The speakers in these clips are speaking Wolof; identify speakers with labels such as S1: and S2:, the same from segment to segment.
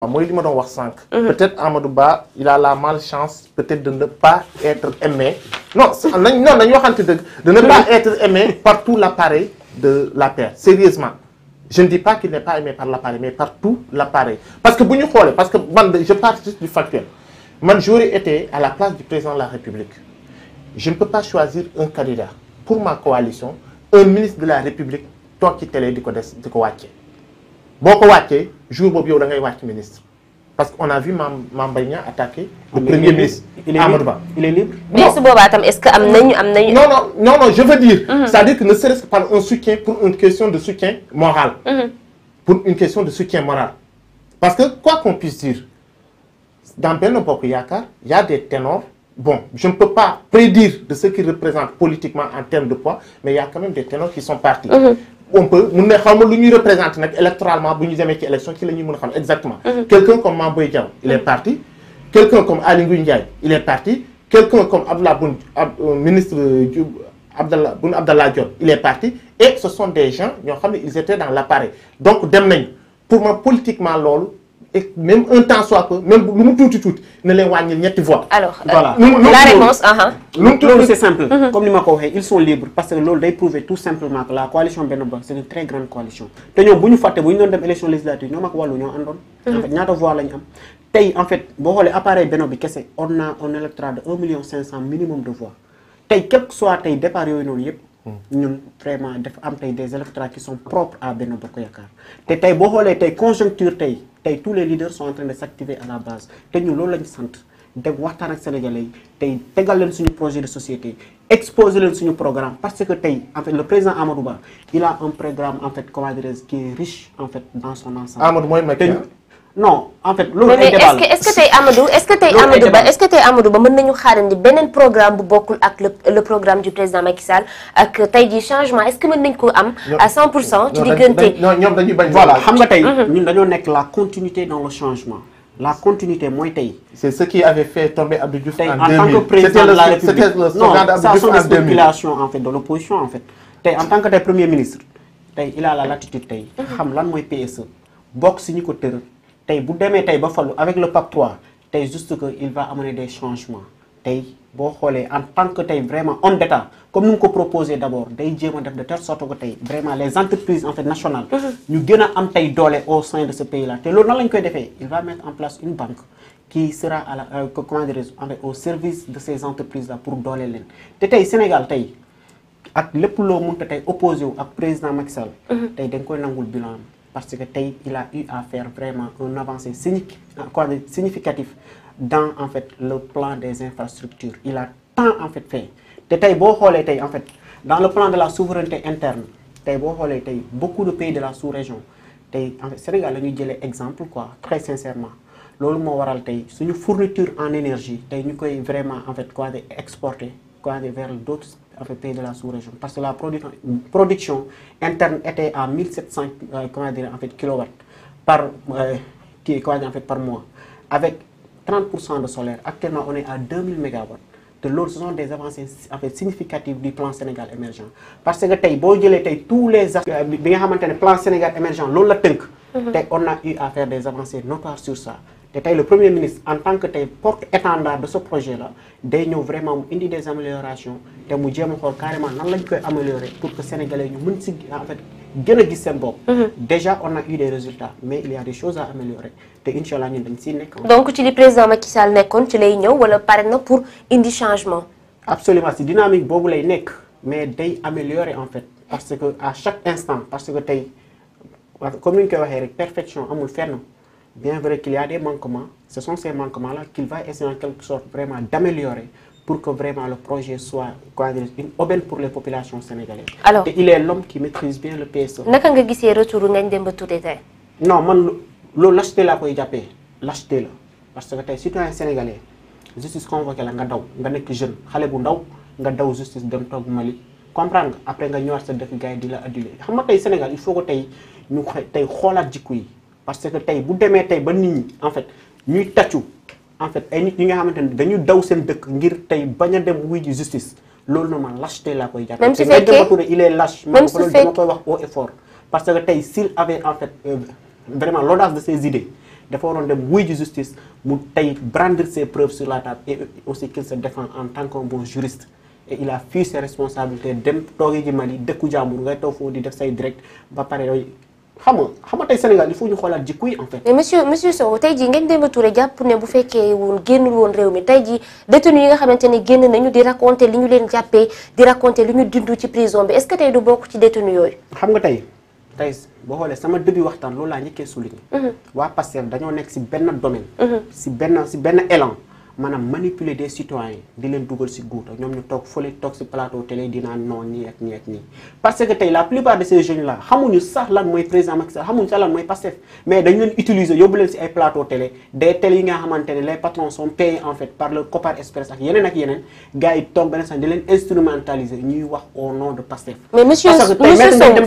S1: mooy li ma doon wax sànq. Peut-être Amadou Ba il a la malchance peut-être de ne pas être aimé non nañu waxante dëgg de ne pas être aimé par tout l'appareil de l'APR sérieusement je ne dis pas qu'il n'est pas aimé par l'appareil mais par tout l'appareil parce que bu ñu xoolee parce que man je pars juste du factuel man j'aurais été à la place du président de la République je ne peux pas choisir un candidat pour ma coalition un ministre de la République toog ci télé di ko wàcce boo ko wàccee jour boobu yow da ngay wàcc ministre parce que on a vu Mame Mbaye Niang attaquer le premier ministre Amadou Ba.
S2: Il est libre.
S3: Mais su boobaa tam est-ce que am nañu
S1: non je veux dire c'est-à-dire que ne serait-ce que par un soutien pour une question de soutien moral pour une question de soutien moral parce que quoi qu'on puisse dire dans Benno Bokk Yaakaar il y a des ténors bon je ne peux pas prédire de ce qu'ils représentent politiquement en termes de poids mais il y a quand même des ténors qui sont partis on peut mun ne xaw ma lu ñuy représenter nag électoralement bu ñu demee ci élection ci la ñuy mën a xam exactement quelqu'un comme Mame Boye Diao il est parti quelqu'un comme Aly Ngouille Ndiaye il est parti quelqu'un comme ministre Boun Abdallah Dionne il est parti et ce sont des gens ñoo xam ne ils étaient dans l'appareil donc dem nañu pour moi politiquement loolu et même un temps soit peu même lu mu tuuti ne leen wàññil ñetti voix.
S3: Alors
S2: voilà
S3: la réponse
S2: loolu c'est simple comme ni ma ko waxee ils sont libres parce que loolu day prouver tout simplement que la coalition Benno Bokk c'est une très grande coalition te ñoom bu ñu fàtte bu ñu doon dem élection législative ñoom ak wàllu ñoo àndoon en fait ñaata voix la ñu am tey en fait boo xoolee appareil Benno bi kese on a un électorat de 1,5 million minimum de voix tey quel que soit tey départ yooyu noonu yëpp ñun vraiment dafa am tey des électorats qui sont propres à Benno Bokk Yaakaar te tey boo xoolee tey conjoncture tey tous les leaders sont en train de s'activer à la base te ñun loolu lañu sant dem waxtaan ak sénégalais yi tey tegal leen suñu projet de société exposer leen suñu programme parce que tey en fait le président Amadou Ba il a un programme en fait comment dirais-je qui est riche en fait dans son ensemble.
S1: Amadou mooy Macky
S2: non en fait loolu
S3: mais est-ce que tey Amadou Ba mën nañu xaarandi beneen programme bu bokkul ak le programme du président Macky Sall ak tey jii changement est-ce que mën nañu ko am à 100% ci diggante
S1: ñoom dañuy bañ
S2: voilà xam nga tey ñun dañoo nekk la continuité dans le changement la continuité mooy tey
S1: c'est ce qui avait fait tomber Abdou Diouf
S2: tey
S1: en
S2: en tant que
S1: 2000
S2: président de la République
S1: non ça sont
S2: des spéculations en fait de l'opposition en fait tey en tant que tey premier ministre tey il a la latitude tey xam lan mooy PSE bokk si ñu ko tër tey bu demee tey ba fallu avec le PAP 3 tey juste que il va amener des changements tey boo xoolee en tant que tey vraiment homme d'État comme ni mu ko proposé d'abord day jéem a def de telle sorte que tey vraiment les entreprises en fait nationales ñu gën a am tey doole au sein de ce pays là te loolu nan lañ koy defee il va mettre en place une banque qui sera à la comment dirais-je en fait au service de ces entreprises là pour doole leen te tey Sénégal tey ak lépp loo mënta tey opposé wu ak président Macky Sall tey da nga koy nangul bilan parce que tey il a eu à faire vraiment un avancée significatif dans en fait le plan des infrastructures il a tant en fait fait te tey boo xoolee tey en fait dans le plan de la souveraineté interne tey boo xoolee tey beaucoup de pays de la sous-région tey en fait Sénégal la ñuy jëlee exemple quoi très sincèrement loolu moo waral tey suñu fourniture en énergie tey ñu koy vraiment en fait quoi de exporter quoi de vers d'autres en fait pays de la sous-région parce que la production interne était à 1700 comment dire en fait kilowatts par en fait par mois avec 30% de solaire actuellement on est à 2000 mégawatts te loolu ce sont des avancées en fait significatives du plan Sénégal émergent parce que tey boo jëlee tey tous les aspects bi nga xamante ne plan Sénégal émergent loolu la tënk tey on a eu à faire des avancées notoires sur ça te tey le premier ministre en tant que tey porte-étendard de ce projet là day ñëw vraiment mu indi des améliorations te mu jéem a xool carrément nan lañ koy améliorer pour que sénégalais ñu mën si en fait gën a gis seen bopp. Déjà on a eu des résultats mais il y a des choses à améliorer te incha allah ñun dañ siy nekk.
S3: donc ci li président Macky Sall nekkoon ci lay ñëw wala pare na pour indi changement.
S2: absolument si dynamique boobu lay nekk mais day améliorer en fait parce que à chaque instant parce que tey comme ni ñu koy waxee rek perfection amul fenn. Bien vrai qu'il y a des manquements, ce sont ces manquements-là qu'il va essayer en quelque sorte vraiment d'améliorer pour que vraiment le projet soit une aubaine pour les populations sénégalaises.
S3: Alors,
S2: et il est l'homme qui maîtrise bien le PSE.
S3: Naka nga gisee retour Ngagne Demba Touré tey.
S2: Non man loolu lâcheté laa koy jàppee lâcheté la parce que tey citoyen sénégalais justice convoqué la nga daw nga nekk jeune xale bu ndaw nga daw justice dem toog Mali comprendre nga après nga ñëwaat sa dëkk gars yi di la adulé xam nga tey Sénégal il faut que tey ñu tey xoolaat jikko yi. parce que tey bu demee tey ba nit ñi en fait ñuy tàccu en fait ay nit ñi nga xamante ne dañu daw seen dëkk ngir tey bañ a dem wuy ji justice loolu noonu man lâcheté laa koy jàpp.
S3: même su
S2: fekkee
S3: fekkee
S2: Touré il est lâche. même su fekkee dama koy wax haut et fort parce que tey s'il avait en fait vraiment l'audace de ses idées dafa waroon dem wuy ji justice mu tey brandir ses preuves sur la table et aussi qu'il se défend en tant qu'un bon juriste. Et il a fui ses responsabilités dem toogee ji Mali dëkku jàmbur ngay toog foofu di def say direct ba pare yooyu xam nga tey Sénégal il faut ñu xoolaat jikko yi en fait.
S3: mais monsieur Sow tey jii Ngagne Demba Touré jàpp ne bu fekkee woon génnul woon réew mi tey jii détenu yi nga xamante ne génn nañu di raconter li ñu leen jàppee di raconter li ñu dund ci prison bi est-ce que tey du bokk ci détenu yooyu.
S2: xam nga tey boo xoolee sama début waxtaan loolu laa njëkkee souligner. waa Pastef dañoo nekk si benn domaine. si benn élan. maanaam manipuler des citoyens di leen dugal si guuta ñoom ñu toog fële toog si plateau télé di naan non ñii ak ñii ak ñii parce que tey la plupart de ces jeunes là xamuñu sax lan mooy président Macky Sall xamuñu sax lan mooy Pastef mais dañu leen utiliser yóbbu leen si ay plateau télé des télé yi nga xamante ne les patrons sont payés en fait par le Kopar Express ak yeneen gars yi toog benn sax di leen instrumentaliser ñuy wax au nom de Pastef.
S3: mais monsieur Sow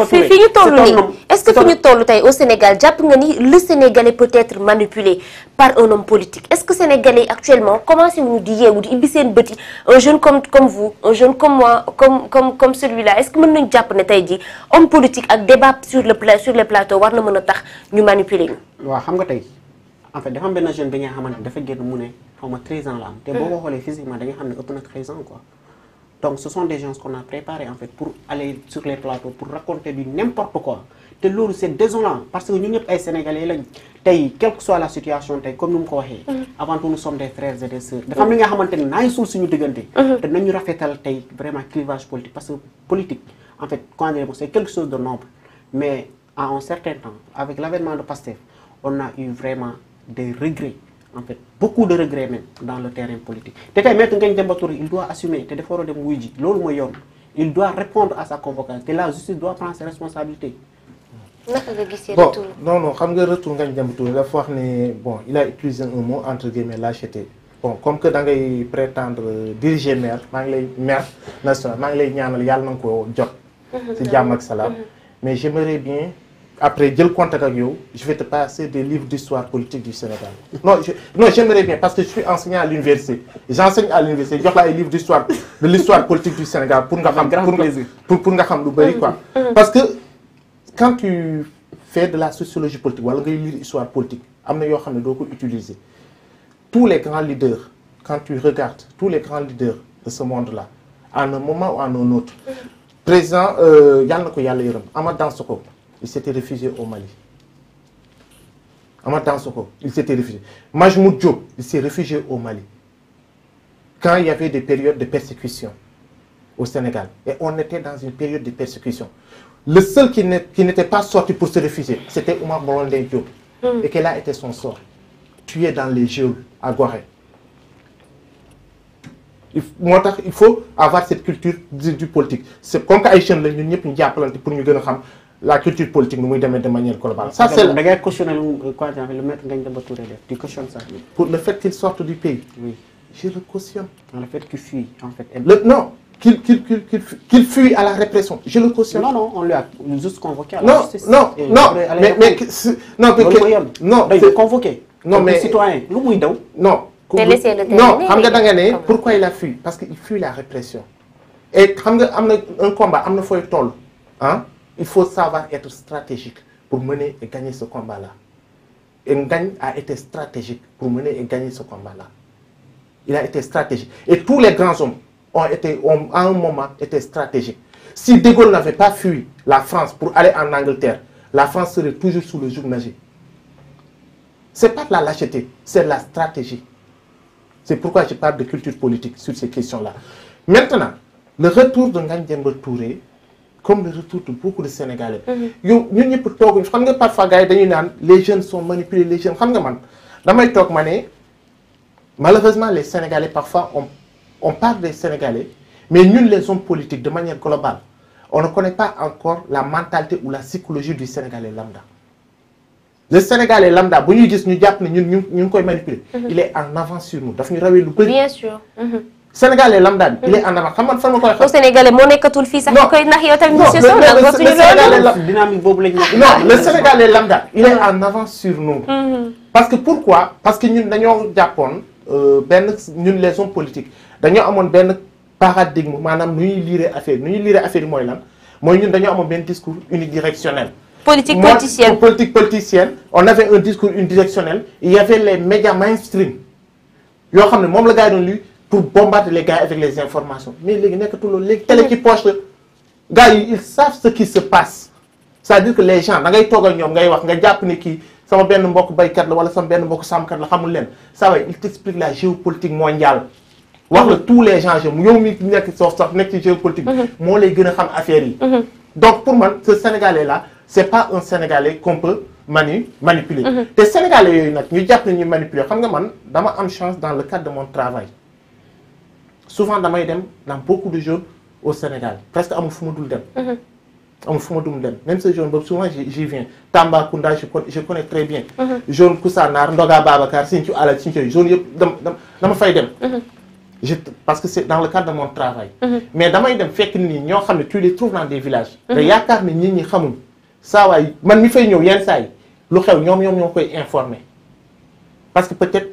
S3: fi ñu toll nii est-ce que fi ñu toll tey au Sénégal jàpp nga ni le Sénégalais peut être manipulé par un homme politique est-ce que Sénégalais actuellement commencé wuñu di yeewu di ibbi seen bët yi un jeune comme vous un jeune comme moi comme celui-là est-ce que mën nañu jàpp ne tey jii homme politique ak débat sur les plateaux war na mën a tax ñu manipuler ñu.
S2: waaw xam nga tey en fait dafa am benn jeune bi nga xamante dafa génn mu ne xaw ma 13 ans la am. te boo ko xoolee physiquement da nga xam ne ëpp na 13 ans quoi. donc ce sont des gens qu'on a préparés en fait pour aller sur les plateaux pour raconter du n'importe quoi te loolu c'est désolant parce que ñun ñëpp ay sénégalais lañ tey quelle que soit la situation tey comme ni mu ko waxee. avant tout nous sommes des frères et des sœurs. dafa am li nga xamante ne naa ngi suul suñu diggante. te nañu rafetal tey vraiment clivage politique parce que politique en fait quand c'est quelque chose de noble mais à un certain temps avec l'avènement de Pastef on a eu vraiment des regrets. En fait beaucoup de regrets même dans le terrain politique te tey Maître Ngagne Demba Touré il doit assumer te dafa war a dem wuy ji loolu mooy yoon il doit répondre à sa convocation te la justice doit prendre ses responsabilités.
S3: naka nga gisee retour
S1: non xam nga retour Ngagne Demba Touré dafa wax ne bon il a utilisé un mot entre guillemets lâcheté bon comme que da ngay prétendre diriger maire maa ngi lay maire national maa ngi lay ñaanal yàlla na nga ko jot. ci jàmm ak salaam mais j'aimerais bien. Après, jël contact avec vous, je vais te passer des livres d'histoire politique du Sénégal. Non, j'aimerais bien parce que je suis enseignant à l'université. J'enseigne à l'université. Je fais des livres d'histoire, de l'histoire politique du Sénégal pour nga xam lu bari quoi. Parce que quand tu fais de la sociologie politique wala ngay lire histoire politique, am na yoo xam ne doo ko utiliser. Tous les grands leaders, quand tu regardes tous les grands leaders de ce monde-là, à un moment ou à un autre, président yàlla na ko yàlla yërëm Amath Dansokho il s'était réfugié au Mali. Amath Dansokho, il s'était réfugié. Majmout Diop, il s'est réfugié au Mali. Quand il y avait des périodes de persécution au Sénégal, et on était dans une période de persécution, le seul qui n'était pas sorti pour se réfugier, c'était Oumar Blondin Diop. Et quel a été son sort? Tué dans les geôles à Gorée. Il faut avoir cette culture du politique. C'est comme que ay jeunes la ñun ñëpp ñu jàppalante pour ñu gën a xam la culture politique nu muy demee de manière globale. Ça c'est
S2: da ngay cautionner quoi le Maître Ngagne Demba Touré def. Tu cautionnes ça.
S1: Pour le fait qu'il sorte du pays.
S2: Oui.
S1: Je le cautionne.
S2: Le fait qu'il fuit en fait.
S1: Qu'il fuit à la répression. Je le cautionne.
S2: Non, on lui a juste convoqué à
S1: la
S2: justice.
S1: Non,
S2: dañu convoqué.
S1: Non mais
S2: citoyen lu muy daw.
S1: Non. Non, xam nga da nga ne pourquoi il a fui? Parce qu'il fuit la répression. Et xam nga am na un combat am na fooy toll ah il faut savoir être stratégique pour mener et gagner ce combat-là. Et Ngagne a été stratégique pour mener et gagner ce combat-là. Il a été stratégique. Et tous les grands hommes ont à un moment été stratégiques. Si De Gaulle n'avait pas fui la France pour aller en Angleterre, la France serait toujours sous le joug nazi. C'est pas de la lâcheté, c'est de la stratégie. C'est pourquoi je parle de culture politique sur ces questions-là. Maintenant, le retour de Ngagne Demba Touré, comme le retour de beaucoup de Sénégalais. Ñun ñëpp toog xam nga parfois gars yi dañuy naan les jeunes sont manipulés les jeunes xam nga man damay toog ma ne malheureusement les Sénégalais parfois on parle des Sénégalais mais ñun les hommes politiques de manière globale on ne connaît pas encore la mentalité ou la psychologie du Sénégalais lambda. Le Sénégalais lambda bu ñuy gis ñu jàpp ne ñun ñu ngi koy manipuler. Il est en avance sur nous daf ñu rawee lu bëri.
S3: Bien sûr.
S1: Sénégalais lambda bi il est en avant xam nga fan ma koy xam.
S3: Sénégalais moo nekkatul fii sax ñu koy nax yow tamit monsieur Sow ndax waxuñu loolu.
S2: Dynamique boobu lañ
S1: non le Sénégalais lambda il est en avance sur nous. Parce que pourquoi? Parce que ñun dañoo jàppoon ñun les hommes politiques dañoo amoon benn paradigme maanaam nu ñuy lire affaire yi mooy lan mooy ñun dañoo amoon benn discours unidirectionnel
S3: politique
S1: politicienne. On avait un discours unidirectionnel. Il y avait les médias mainstream. Yo xamné mom la gars doon lu pour bombarder les gars avec les informations. Mais les les télé qui poche gars ils savent ce qui se passe. C'est-à-dire que les gens da ngay togal ñom ngay wax nga japp ni ki sama benn mbokk baykat la wala sama benn mbokk samkat la xamul len. Ça va, il t'explique la géopolitique mondiale. Wax la tous les gens yow mi nek sax nek ci géopolitique mo lay gëna xam affaire yi. Donc pour moi ce Sénégalais là, c'est pas un Sénégalais qu'on peut manipuler. Les Sénégalais yoy nak ñu japp ni ñu manipuler xam nga man dama am chance dans le cadre de mon travail. Souvent damay dem dans beaucoup de jours au Sénégal. Presque amul fuma dul dem. Amul fuma dul dem. Même ce jour souvent j'y viens. Tambacounda je connais très bien. Zone Koussanar, Ndoga Babacar, Sinthiou Ala Sinthiou, zone yep dama fay dem. Parce que c'est dans le cadre de mon travail. Mais damay dem fekk ni ñoo xamné tu les trouves dans des villages. Da yaakaar ni nit ñi xamuñ. Sa way man mi fay ñew yenn say lu xew ñom koy informer. Parce que peut-être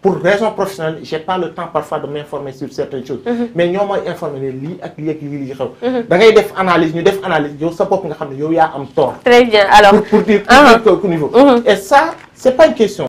S1: pour raison professionnelle, j'ai pas le temps parfois de m'informer sur certaines choses. Mais ñoo moy informer li ak li xew. Da ngay def analyse, ñu def analyse yow sa bop nga xamné yow ya am tort.
S3: Très bien. Alors
S1: pour dire au niveau. Et ça, c'est pas une question